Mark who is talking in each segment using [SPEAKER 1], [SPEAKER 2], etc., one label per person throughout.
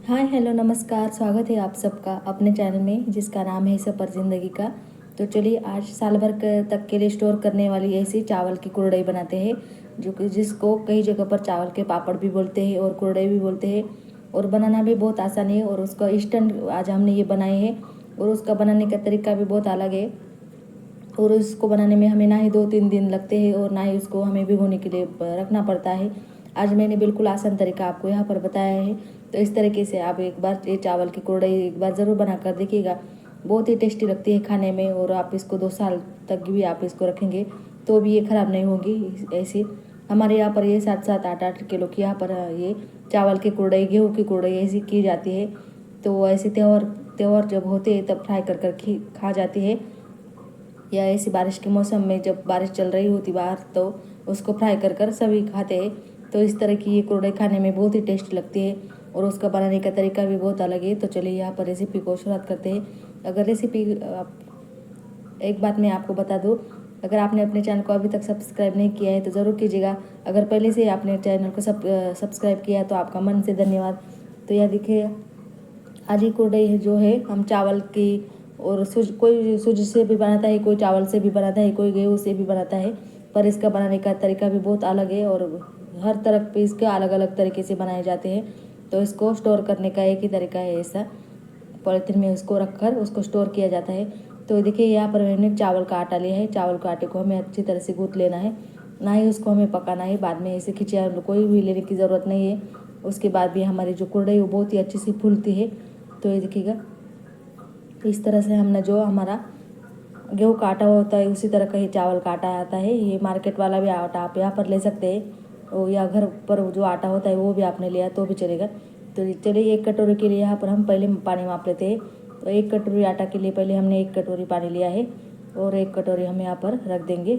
[SPEAKER 1] Hi hello नमस्कार, स्वागत है आप सबका अपने चैनल में जिसका नाम है सफ़र ज़िंदगी का। तो चलिए आज साल भर तक के लिए स्टोर करने वाली ऐसी चावल की कुरडई बनाते हैं, जो कि जिसको कई जगह पर चावल के पापड़ भी बोलते हैं और कुरडई भी बोलते हैं। और बनाना भी बहुत आसान है और उसका इंस्टेंट आज हमने ये बनाए हैं और उसका बनाने का तरीका भी बहुत अलग है। और उसको बनाने में हमें ना ही 2-3 दिन लगते हैं और ना ही उसको हमें भिगोने के लिए रखना पड़ता है। आज मैंने बिल्कुल आसान तरीका आपको यहाँ पर बताया है। तो इस तरीके से आप एक बार ये चावल की कुरडई एक बार ज़रूर बना कर देखिएगा। बहुत ही टेस्टी लगती है खाने में और आप इसको 2 साल तक भी आप इसको रखेंगे तो भी ये ख़राब नहीं होगी। ऐसे हमारे यहाँ पर ये 7-7 8-8 किलो की यहाँ पर ये चावल की कुरडई, गेहूँ की कुरडई ऐसी की जाती है। तो ऐसे त्यौहार त्यौहार जब होते हैं तब फ्राई कर कर खा जाती है, या ऐसी बारिश के मौसम में जब बारिश चल रही होती बाहर तो उसको फ्राई कर कर सभी खाते हैं। तो इस तरह की ये कुरडई खाने में बहुत ही टेस्टी लगती है और उसका बनाने का तरीका भी बहुत अलग है। तो चलिए यहाँ पर रेसिपी को शुरुआत करते हैं। अगर रेसिपी एक बात मैं आपको बता दूँ, अगर आपने अपने चैनल को अभी तक सब्सक्राइब नहीं किया है तो ज़रूर कीजिएगा। अगर पहले से आपने चैनल को सब्सक्राइब किया है तो आपका मन से धन्यवाद। तो यह देखिए, आज ही कुरडई जो है हम चावल की और कोई सूजी से भी बनाता है, कोई चावल से भी बनाता है, कोई गेहूँ से भी बनाता है। पर इसका बनाने का तरीका भी बहुत अलग है और हर तरफ पे इसके अलग अलग तरीके से बनाए जाते हैं। तो इसको स्टोर करने का एक ही तरीका है, ऐसा पॉलीथीन में उसको रखकर उसको स्टोर किया जाता है। तो देखिए यहाँ पर मैंने चावल का आटा लिया है। चावल के आटे को हमें अच्छी तरह से गूँथ लेना है, ना ही उसको हमें पकाना है। बाद में ऐसे खिंचिया कोई भी लेने की ज़रूरत नहीं है। उसके बाद भी हमारी जो कुरडई वो बहुत ही अच्छी सी फूलती है। तो ये देखिएगा, इस तरह से हमने जो हमारा गेहूँ का आटा होता है उसी तरह का ही चावल का आटा आता है। ये मार्केट वाला भी आटा आप यहाँ पर ले सकते हैं, और या घर पर जो आटा होता है वो भी आपने लिया तो भी चलेगा। तो चलिए 1 कटोरी के लिए यहाँ पर हम पहले पानी माप लेते हैं। तो 1 कटोरी आटा के लिए पहले हमने 1 कटोरी पानी लिया है और 1 कटोरी हम यहाँ पर रख देंगे,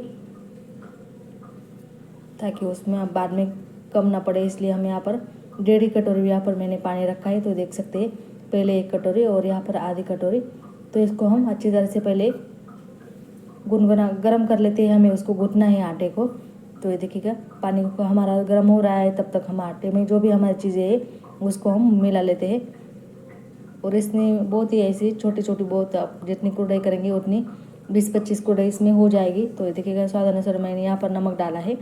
[SPEAKER 1] ताकि उसमें अब बाद में कम ना पड़े। इसलिए हम यहाँ पर 1.5 कटोरी यहाँ पर मैंने पानी रखा है। तो देख सकते हैं, पहले 1 कटोरी और यहाँ पर आधी कटोरी। तो इसको हम अच्छी तरह से पहले गुनगुना गर्म कर लेते हैं, हमें उसको गूँथना है आटे को। तो ये देखिएगा, पानी को हमारा गर्म हो रहा है, तब तक हम आटे में जो भी हमारी चीज़ें हैं उसको हम मिला लेते हैं। और इसमें बहुत ही ऐसी छोटी छोटी, बहुत आप जितनी कुरडई करेंगे उतनी 20-25 कुरडई इसमें हो जाएगी। तो ये देखिएगा, स्वाद अनुसार मैंने यहाँ पर नमक डाला है।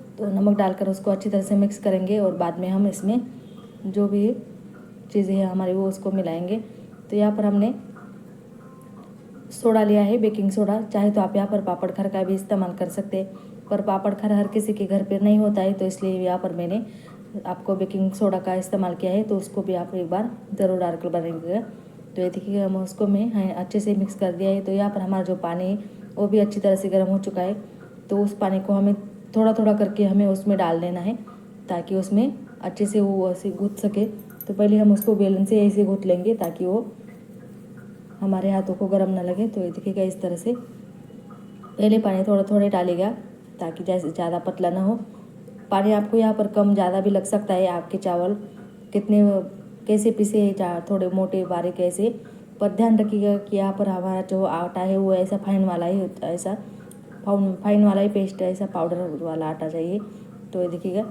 [SPEAKER 1] तो नमक डालकर उसको अच्छी तरह से मिक्स करेंगे और बाद में हम इसमें जो भी चीज़ें हैं हमारी वो उसको मिलाएंगे। तो यहाँ पर हमने सोडा लिया है, बेकिंग सोडा। चाहे तो आप यहाँ पर पापड़ खर का भी इस्तेमाल कर सकते हैं, पर पापड़ खर हर किसी के घर पर नहीं होता है, तो इसलिए यहाँ पर मैंने आपको बेकिंग सोडा का इस्तेमाल किया है। तो उसको भी आप एक बार ज़रूर डालकर बनाइएगा। तो ये देखिए, हम उसको मैं अच्छे से मिक्स कर दिया है। तो यहाँ पर हमारा जो पानी है वो भी अच्छी तरह से गर्म हो चुका है। तो उस पानी को हमें थोड़ा थोड़ा करके हमें उसमें डाल देना है, ताकि उसमें अच्छे से वो ऐसे गूँथ सके। तो पहले हम उसको बेलन से ऐसे गूँथ लेंगे ताकि वो हमारे हाथों को गर्म ना लगे। तो ये देखिएगा, इस तरह से पहले पानी थोड़ा थोड़ा डालेगा ताकि जैसे ज़्यादा पतला ना हो। पानी आपको यहाँ पर कम ज़्यादा भी लग सकता है, आपके चावल कितने कैसे पिसे थोड़े मोटे बारीक ऐसे। पर ध्यान रखिएगा कि यहाँ पर हमारा जो आटा है वो ऐसा फाइन वाला ही ऐसा फाइन वाला ही पेस्ट, ऐसा पाउडर वाला आटा चाहिए। तो ये देखिएगा,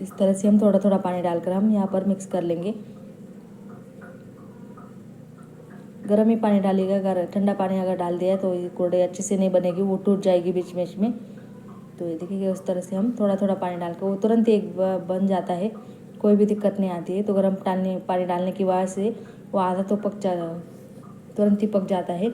[SPEAKER 1] इस तरह से हम थोड़ा थोड़ा पानी डालकर हम यहाँ पर मिक्स कर लेंगे। गर्म ही पानी डालिएगा, अगर ठंडा पानी अगर डाल दिया तो ये कुरडई अच्छे से नहीं बनेगी, वो टूट जाएगी बीच बीच में। तो ये देखिए, उस तरह से हम थोड़ा थोड़ा पानी डालकर वो तुरंत ही एक बन जाता है, कोई भी दिक्कत नहीं आती है। तो गर्म पानी डालने की वजह से वो आधा तो तुरंत ही पक जाता है।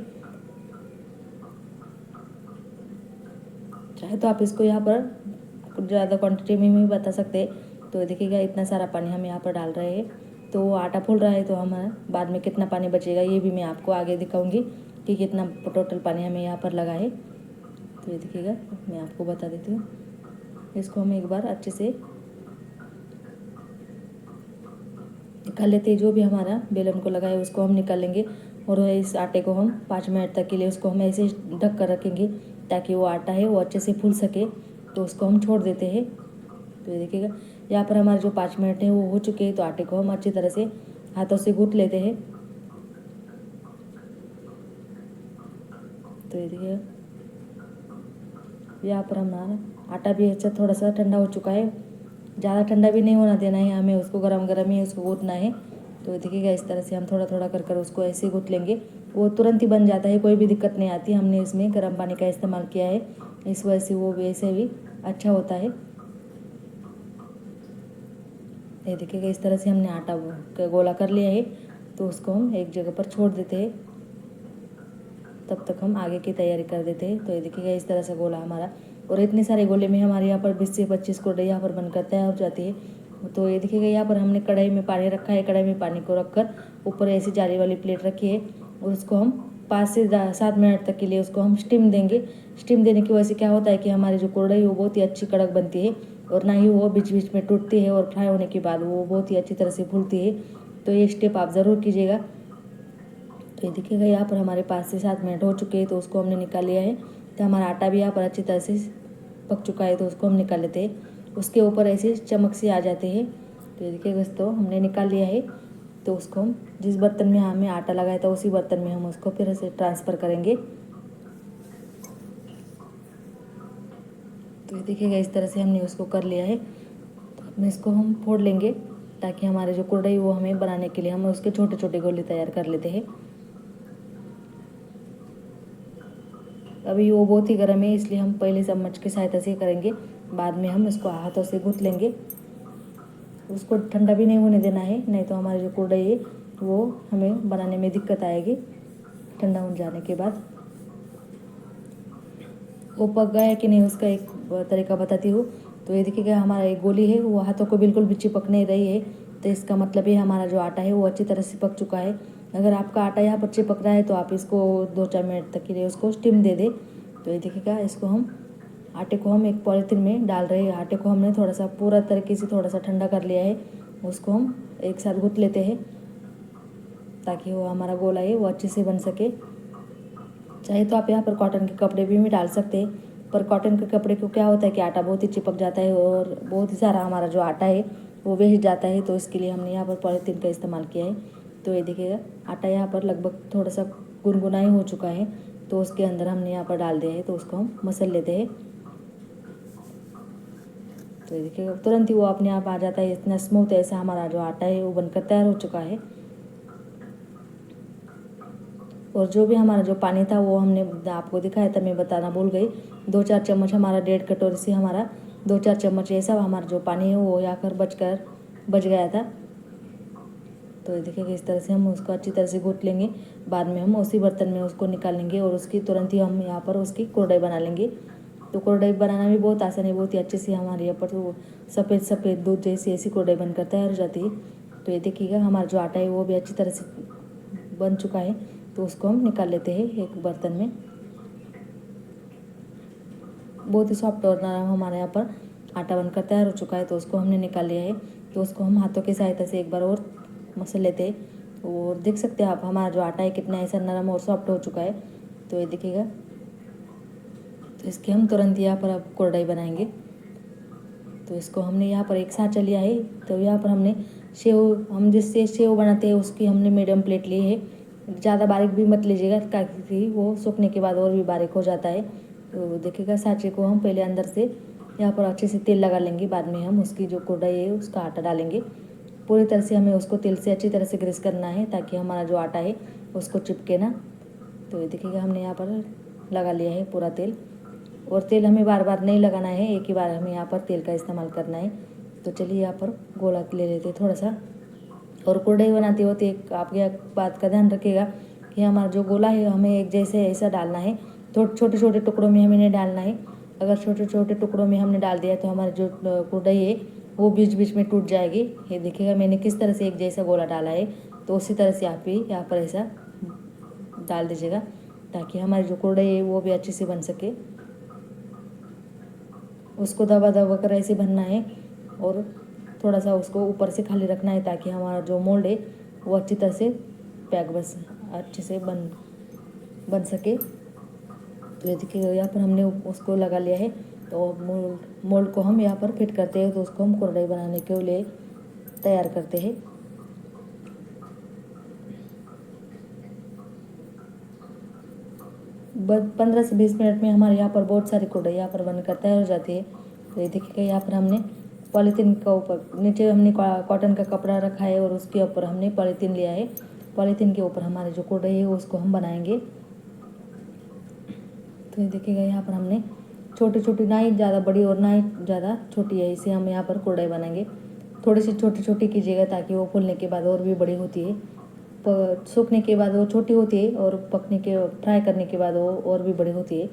[SPEAKER 1] चाहे तो आप इसको यहाँ पर ज़्यादा क्वांटिटी में भी बता सकते हैं। तो देखिएगा, इतना सारा पानी हम यहाँ पर डाल रहे हैं। तो वो आटा फूल रहा है, तो हम बाद में कितना पानी बचेगा ये भी मैं आपको आगे दिखाऊंगी कि कितना टोटल पानी हमें यहाँ पर लगा है। तो ये देखिएगा, मैं आपको बता देती हूँ। इसको हम एक बार अच्छे से निकाल लेते हैं। जो भी हमारा बेलन को लगा है उसको हम निकाल लेंगे और इस आटे को हम 5 मिनट तक के लिए उसको हम ऐसे ढक कर रखेंगे ताकि वो आटा है वो अच्छे से फूल सके। तो उसको हम छोड़ देते हैं। तो ये देखिएगा, यहाँ पर हमारे जो 5 मिनट हैं वो हो चुके हैं। तो आटे को हम अच्छी तरह से हाथों से गूँथ लेते हैं। तो ये देखिएगा, यहाँ पर हमारा आटा भी अच्छा थोड़ा सा ठंडा हो चुका है। ज़्यादा ठंडा भी नहीं होना देना है, हमें उसको गरम गरम ही उसको गूँथना है। तो देखिएगा इस तरह से हम थोड़ा थोड़ा कर उसको ऐसे ही गूँथ लेंगे। वो तुरंत ही बन जाता है, कोई भी दिक्कत नहीं आती। हमने इसमें गर्म पानी का इस्तेमाल किया है, इस वजह से वो वैसे भी अच्छा होता है। ये देखिएगा इस तरह से हमने आटा का गोला कर लिया है। तो उसको हम एक जगह पर छोड़ देते हैं, तब तक हम आगे की तैयारी कर देते हैं। तो ये देखिएगा इस तरह से गोला हमारा, और इतने सारे गोले में हमारे यहाँ पर 20 से 25 कौड़े यहाँ पर बनकर तैयार हो जाती है। तो ये देखिएगा यहाँ पर हमने कढ़ाई में पानी रखा है, कढ़ाई में पानी को रखकर ऊपर ऐसी जाली वाली प्लेट रखी है, और उसको हम 5 से 7 मिनट तक के लिए उसको हम स्टीम देंगे। स्टीम देने की वजह से क्या होता है कि हमारी जो कढ़ाई वो बहुत ही अच्छी कड़क बनती है, और ना ही वो बीच बीच में टूटती है, और फ्राई होने के बाद वो बहुत ही अच्छी तरह से फूलती है। तो ये स्टेप आप ज़रूर कीजिएगा। तो ये देखिएगा यहाँ पर हमारे 5 से 7 मिनट हो चुके हैं, तो उसको हमने निकाल लिया है। तो हमारा आटा भी यहाँ पर अच्छी तरह से पक चुका है, तो उसको हम निकाल लेते हैं। उसके ऊपर ऐसे चमक से आ जाते हैं। तो ये देखिएगा दोस्तों हमने निकाल लिया है। तो उसको हम जिस बर्तन में हमें आटा लगाया था उसी बर्तन में हम उसको फिर से ट्रांसफ़र करेंगे। तो ये देखिएगा इस तरह से हमने उसको कर लिया है। तो अब इसको हम फोड़ लेंगे, ताकि हमारे जो कुरडई वो हमें बनाने के लिए हम उसके छोटे छोटे गोले तैयार कर लेते हैं। अभी वो बहुत ही गर्म है, इसलिए हम पहले चम्मच की सहायता से करेंगे, बाद में हम इसको हाथों से गूँथ लेंगे। उसको ठंडा भी नहीं होने देना है, नहीं तो हमारी जो कुरडई है वो हमें बनाने में दिक्कत आएगी ठंडा हो जाने के बाद। वो पक गया है कि नहीं उसका एक तरीका बताती हूँ। तो ये देखिएगा हमारा एक गोली है वो हाथों को बिल्कुल भी चिपक नहीं रही है, तो इसका मतलब ये हमारा जो आटा है वो अच्छी तरह से पक चुका है। अगर आपका आटा यहाँ पर चिपक रहा है तो आप इसको 2-4 मिनट तक के लिए उसको स्टीम दे दें। तो ये देखिएगा इसको हम आटे को हम एक पॉलीथीन में डाल रहे हैं। आटे को हमने थोड़ा सा पूरा तरीके से थोड़ा सा ठंडा कर लिया है, उसको हम एक साथ गूँथ लेते हैं, ताकि वो हमारा गोला है वो अच्छे से बन सके। चाहे तो आप यहाँ पर कॉटन के कपड़े भी डाल सकते हैं, पर कॉटन के कपड़े को क्या होता है कि आटा बहुत ही चिपक जाता है, और बहुत ही सारा हमारा जो आटा है वो वेस्ट जाता है। तो इसके लिए हमने यहाँ पर पॉलीथीन का इस्तेमाल किया है। तो ये देखिएगा आटा यहाँ पर लगभग थोड़ा सा गुनगुना ही हो चुका है, तो उसके अंदर हमने यहाँ पर डाल दिया है। तो उसको हम मसल लेते हैं। तो ये देखिएगा तुरंत ही वो अपने आप आ जाता है, इतना स्मूथ ऐसा हमारा जो आटा है वो बनकर तैयार हो चुका है। और जो भी हमारा जो पानी था वो हमने आपको दिखाया था, मैं बताना भूल गई। 2-4 चम्मच हमारा 1.5 कटोरी से हमारा 2-4 चम्मच ऐसा हमारा जो पानी है वो यहाँ कर बच गया था। तो ये देखिए इस तरह से हम उसको अच्छी तरह से गूँथ लेंगे। बाद में हम उसी बर्तन में उसको निकालेंगे, और उसकी तुरंत ही हम यहाँ पर उसकी कुरडई बना लेंगे। तो कुरडई बनाना भी बहुत आसान है, बहुत ही अच्छे से हमारे यहाँ पर तो सफ़ेद सफ़ेद दूध जैसी ऐसी कुरडई बनकर तैयार हो जाती है। तो ये देखिएगा हमारा जो आटा है वो भी अच्छी तरह से बन चुका है। तो उसको हम निकाल लेते हैं एक बर्तन में। बहुत ही सॉफ्ट और नरम हमारे यहाँ पर आटा बनकर तैयार हो चुका है। तो उसको हमने निकाल लिया है। तो उसको हम हाथों की सहायता से एक बार और मसल लेते हैं, और देख सकते हैं आप हमारा जो आटा है कितना ऐसा नरम और सॉफ्ट हो चुका है। तो ये देखिएगा, तो इसके हम तुरंत यहाँ पर अब कुरडई बनाएंगे। तो इसको हमने यहाँ पर एक साँचा लिया है। तो यहाँ पर हमने हम जिससे सेव बनाते हैं उसकी हमने मीडियम प्लेट ली है। ज़्यादा बारीक भी मत लीजिएगा, ताकि वो सूखने के बाद और भी बारीक हो जाता है। तो देखिएगा साँचे को हम पहले अंदर से यहाँ पर अच्छे से तेल लगा लेंगे, बाद में हम उसकी जो कुरडई है उसका आटा डालेंगे। पूरी तरह से हमें उसको तेल से अच्छी तरह से ग्रीस करना है, ताकि हमारा जो आटा है उसको चिपके ना। तो ये देखिएगा हमने यहाँ पर लगा लिया है पूरा तेल, और तेल हमें बार बार नहीं लगाना है, एक ही बार हमें यहाँ पर तेल का इस्तेमाल करना है। तो चलिए यहाँ पर गोला ले लेते थोड़ा सा। और कुरडई बनाते होते एक आपके बात का ध्यान रखिएगा कि हमारा जो गोला है हमें एक जैसे ऐसा डालना है, छोटे छोटे टुकड़ों में हमें नहीं डालना है। अगर छोटे छोटे टुकड़ों में हमने डाल दिया तो हमारी जो कुरडई है वो बीच बीच में टूट जाएगी। ये देखिएगा मैंने किस तरह से एक जैसा गोला डाला है, तो उसी तरह से आप भी यहाँ पर ऐसा डाल दीजिएगा, ताकि हमारी जो कुरडई है वो भी अच्छे से बन सके। उसको दबा दबा कर ऐसे भरना है, और थोड़ा सा उसको ऊपर से खाली रखना है, ताकि हमारा जो मोल्ड है वो अच्छी तरह से पैक बस अच्छे से बन सके। तो ये देखिए यहाँ पर हमने उसको लगा लिया है। तो मोल्ड को हम यहाँ पर फिट करते हैं, तो उसको हम कुरडई बनाने के लिए तैयार करते हैं। बस 15 से 20 मिनट में हमारे यहाँ पर बहुत सारी कुरडई यहाँ पर बनकर तैयार हो जाती है। तो ये देखिएगा यहाँ पर हमने पॉलीथीन का ऊपर नीचे हमने कॉटन का कपड़ा रखा है और उसके ऊपर हमने पॉलीथीन लिया है। पॉलीथीन के ऊपर हमारे जो कुरडई है उसको हम बनाएंगे। तो ये देखिएगा यहाँ पर हमने छोटी छोटी, ना ही ज़्यादा बड़ी और ना ही ज़्यादा छोटी है, इसे हम यहाँ पर कुरडई बनाएंगे। थोड़ी सी छोटी छोटी कीजिएगा ताकि वो फूलने के बाद और भी बड़ी होती है, सूखने के बाद वो छोटी होती है और पकने के फ्राई करने के बाद वो और भी बड़ी होती है।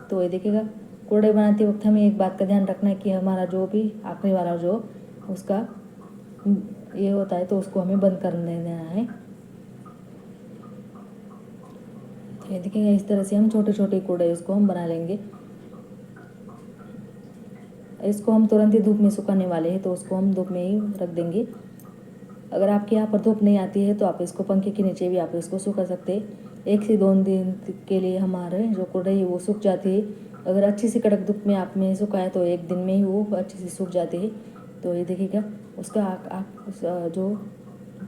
[SPEAKER 1] तो ये देखिएगा कुरडई बनाते वक्त हमें एक बात का ध्यान रखना है कि हमारा जो भी आखिरी वाला जो उसका ये होता है तो उसको हमें बंद कर देना है। तो ये देखिएगा इस तरह से हम छोटे छोटे कुरडई उसको हम बना लेंगे। इसको हम तुरंत ही धूप में सुखाने वाले हैं तो उसको हम धूप में ही रख देंगे। अगर आपके यहाँ पर धूप नहीं आती है तो आप इसको पंखे के नीचे भी आप इसको सुखा सकते हैं। 1 से 2 दिन के लिए हमारे जो कुरडई है वो सूख जाती है। अगर अच्छी सी कड़क धूप में आपने सुखाया तो 1 दिन में ही वो अच्छे से सूख जाती है। तो ये देखिएगा उसका जो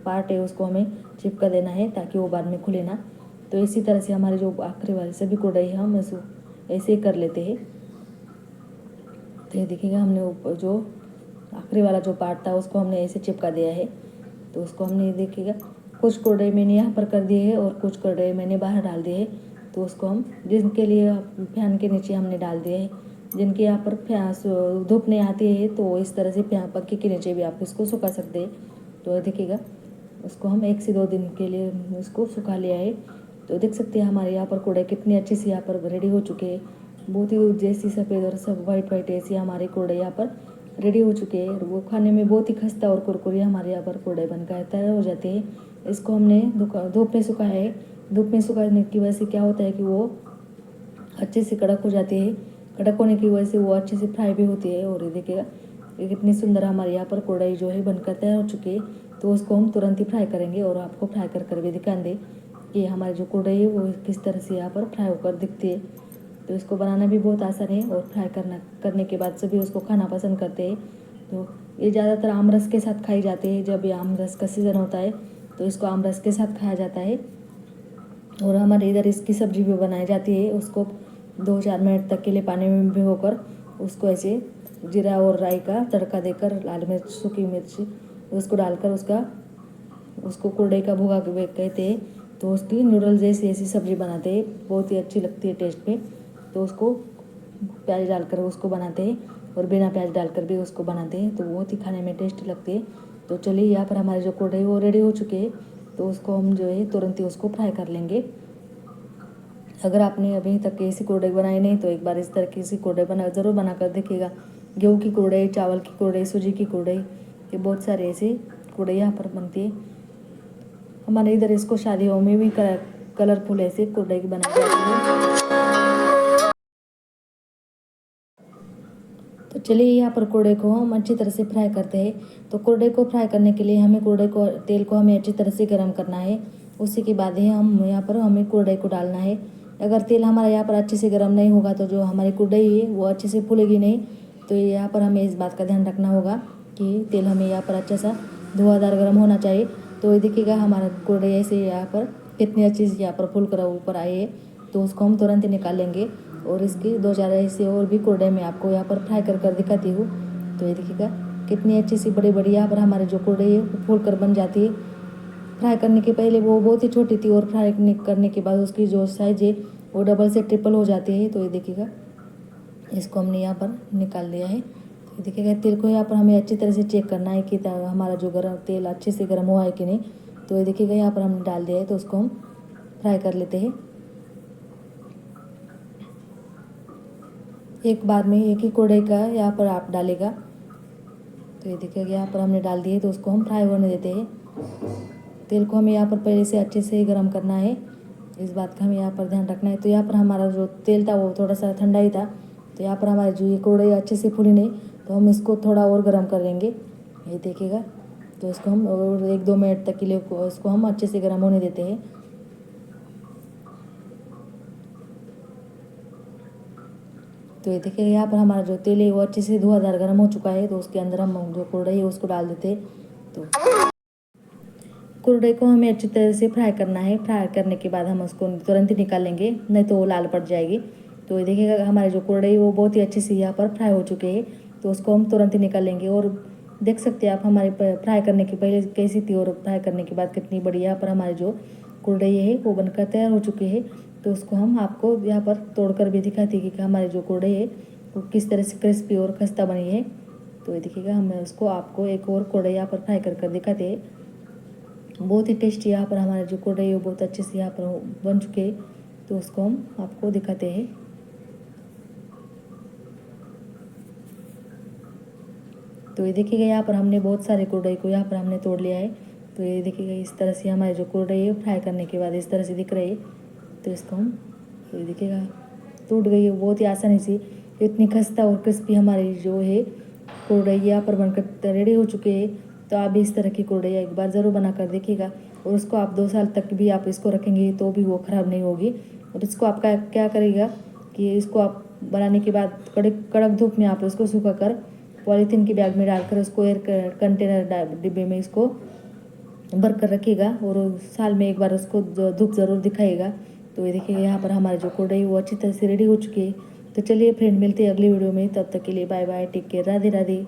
[SPEAKER 1] पार्ट है उसको हमें चिपका देना है ताकि वो बाद में खुले ना। तो इसी तरह से हमारे जो आखिरी वाले सभी कुरडई है हम ऐसे ही कर लेते हैं। तो ये देखिएगा हमने ऊपर जो आखिरी वाला जो पार्ट था उसको हमने ऐसे चिपका दिया है। तो उसको हमने देखिएगा कुछ कुरडई मैंने यहाँ पर कर दिए है और कुछ कुरडई मैंने बाहर डाल दिए है। तो उसको हम जिनके लिए फैन के नीचे हमने डाल दिए है, जिनके यहाँ पर धूप नहीं आती है तो इस तरह से पंखे के नीचे भी आप इसको सुखा सकते हैं। तो देखिएगा उसको हम 1 से 2 दिन के लिए उसको सुखा लिया है। तो देख सकते हैं हमारे यहाँ पर कुरडई कितनी अच्छी सी यहाँ पर रेडी हो चुके हैं। बहुत ही जैसी सफ़ेद और सब वाइट वाइट ऐसी हमारे कुरडई यहाँ पर रेडी हो चुके हैं। वो खाने में बहुत ही खस्ता और कुरकुरी हमारे यहाँ पर कुरडई बनकर तैयार हो जाते हैं। इसको हमने धूप में सुखाया है। धूप में सुखाने की वजह से क्या होता है कि वो अच्छे से कड़क हो जाती है। कड़क होने की वजह से वो अच्छे से फ्राई भी होती है। और ये देखिएगा कितनी सुंदर हमारे यहाँ पर कुरडई जो है बनकर तैयार हो चुकी है। तो उसको हम तुरंत ही फ्राई करेंगे और आपको फ्राई कर भी दिखा दें कि हमारी जो कुरडई है वो किस तरह से यहाँ पर फ्राई होकर दिखती है। तो इसको बनाना भी बहुत आसान है और फ्राई करने के बाद सभी उसको खाना पसंद करते हैं। तो ये ज़्यादातर आम रस के साथ खाई जाते हैं। जब ये आम रस का सीज़न होता है तो इसको आम रस के साथ खाया जाता है। और हमारे इधर इसकी सब्जी भी बनाई जाती है। उसको 2-4 मिनट तक के लिए पानी में भिगोकर उसको ऐसे जीरा और राई का तड़का देकर, लाल मिर्च, सूखी मिर्च उसको डालकर उसको कुरडई का भुगा कहते हैं। तो उसकी नूडल्स जैसी ऐसी सब्ज़ी बनाते हैं, बहुत ही अच्छी लगती है टेस्ट में। तो उसको प्याज डालकर उसको बनाते हैं और बिना प्याज डालकर भी उसको बनाते हैं। तो बहुत ही खाने में टेस्टी लगती है। तो चलिए यहाँ पर हमारे जो कुरडई वो रेडी हो चुके हैं। तो उसको हम जो है तुरंत ही उसको फ्राई कर लेंगे। अगर आपने अभी तक ऐसी कुरडई बनाई नहीं तो एक बार इस तरह की ऐसी कुरडई ज़रूर बना कर देखिएगा। गेहूँ की कुरडई, चावल की कुरडई, सूजी की कुरडई, ये बहुत सारे ऐसे कुरडई यहाँ पर बनती है। हमारे इधर इसको शादियों में भी कलरफुल ऐसे कुरडई बनाई जाती है। तो चलिए यहाँ पर कुरडई को हम अच्छी तरह से फ्राई करते हैं। तो कुरडई को फ्राई करने के लिए हमें तेल को हमें अच्छी तरह से गर्म करना है। उसी के बाद ही हम यहाँ पर हमें कुरडई को डालना है। अगर तेल हमारा यहाँ पर अच्छे से गर्म नहीं होगा तो जो हमारी कुरडई है वो अच्छे से फूलेगी नहीं। तो यहाँ पर हमें इस बात का ध्यान रखना होगा कि तेल हमें यहाँ पर अच्छा सा धुआंधार गर्म होना चाहिए। तो ये देखिएगा हमारा कुरडई ऐसे यहाँ पर कितनी अच्छी से यहाँ पर फूल कर ऊपर आई है। तो उसको हम तुरंत ही निकाल लेंगे और इसकी 2-4 ऐसे और भी कुरडई मैं आपको यहाँ पर फ्राई कर दिखाती हूँ। तो ये देखिएगा कितनी अच्छी सी बड़ी बड़ी यहाँ पर हमारे जो कुरडई है वो फूल कर बन जाती है। फ्राई करने के पहले वो बहुत ही छोटी थी और फ्राई करने के बाद उसकी जो साइज़ है वो डबल से ट्रिपल हो जाती है। तो ये देखिएगा इसको हमने यहाँ पर निकाल लिया है। तो देखिएगा तेल को यहाँ पर हमें अच्छी तरह से चेक करना है कि हमारा जो तेल अच्छे से गर्म हुआ है कि नहीं। तो ये देखिएगा यहाँ पर हमने डाल दिया है। तो उसको हम फ्राई कर लेते हैं। एक बार में एक ही कुरडई का यहाँ पर आप डालेगा। तो ये देखिएगा यहाँ पर हमने डाल दिए। तो उसको हम फ्राई होने देते हैं। तेल को हमें यहाँ पर पहले से अच्छे से गर्म करना है, इस बात का हमें यहाँ पर ध्यान रखना है। तो यहाँ पर हमारा जो तेल था वो थोड़ा सा ठंडा ही था। तो यहाँ पर हमारी जो ये कुरडई अच्छे से फूली नहीं तो हम इसको थोड़ा और गर्म कर लेंगे। ये देखिएगा तो इसको हम और 1-2 मिनट तक के लिए इसको हम अच्छे से गर्म होने देते हैं। तो ये देखिए यहाँ पर हमारा जो तेल है वो अच्छे से धुआंधार गर्म हो चुका है। तो उसके अंदर हम जो कुरडई है उसको डाल देते हैं। तो कुरडई को हमें अच्छी तरह से फ्राई करना है। फ्राई करने के बाद हम उसको तुरंत ही निकाल लेंगे, नहीं तो वो लाल पड़ जाएगी। तो ये देखिएगा हमारे जो कुरडई वो बहुत ही अच्छे से यहाँ पर फ्राई हो चुके हैं। तो उसको हम तुरंत ही निकाल लेंगे। और देख सकते हैं आप हमारे फ्राई करने के पहले कैसी थी और फ्राई करने के बाद कितनी बड़ी। यहाँ पर हमारे जो कुरडई है वो बनकर तैयार हो चुकी है। तो उसको हम आपको यहाँ पर तोड़कर भी दिखाते हैं कि हमारे जो कुरडई है वो किस तरह से क्रिस्पी और खस्ता बनी है। तो ये देखिएगा, हम उसको आपको एक और कुरडई यहाँ पर फ्राई कर दिखाते हैं। बहुत ही टेस्टी यहाँ पर हमारे जो कुरडई है बहुत अच्छे से यहाँ पर बन चुके हैं। तो उसको हम आपको दिखाते हैं। तो ये देखिएगा, यहाँ पर हमने बहुत सारे कुरडई को यहाँ पर हमने तोड़ लिया है। तो ये देखिएगा, इस तरह से हमारे जो कुरडई है फ्राई करने के बाद इस तरह से दिख रही है। तो इसको हम, तो ये देखिएगा टूट गई है बहुत ही आसानी से। इतनी खस्ता और क्रिस्पी हमारी जो है कुरडई यहाँ पर बनकर रेडी हो चुके हैं। तो आप भी इस तरह की कुरडई एक बार ज़रूर बना कर देखिएगा। और उसको आप 2 साल तक भी आप इसको रखेंगे तो भी वो ख़राब नहीं होगी। और इसको आपका क्या करेगा कि इसको आप बनाने के बाद कड़क धूप में आप इसको सूखा कर पॉलीथीन की बैग में डालकर उसको एयर कंटेनर डिब्बे में इसको भर कर रखिएगा। और साल में एक बार उसको धूप ज़रूर दिखाइएगा। तो ये देखिए, यहाँ पर हमारे जो कुरडई वो अच्छी तरह से रेडी हो चुकी है। तो चलिए फ्रेंड, मिलते हैं अगली वीडियो में। तब तक के लिए bye bye, take care, Radhe Radhe.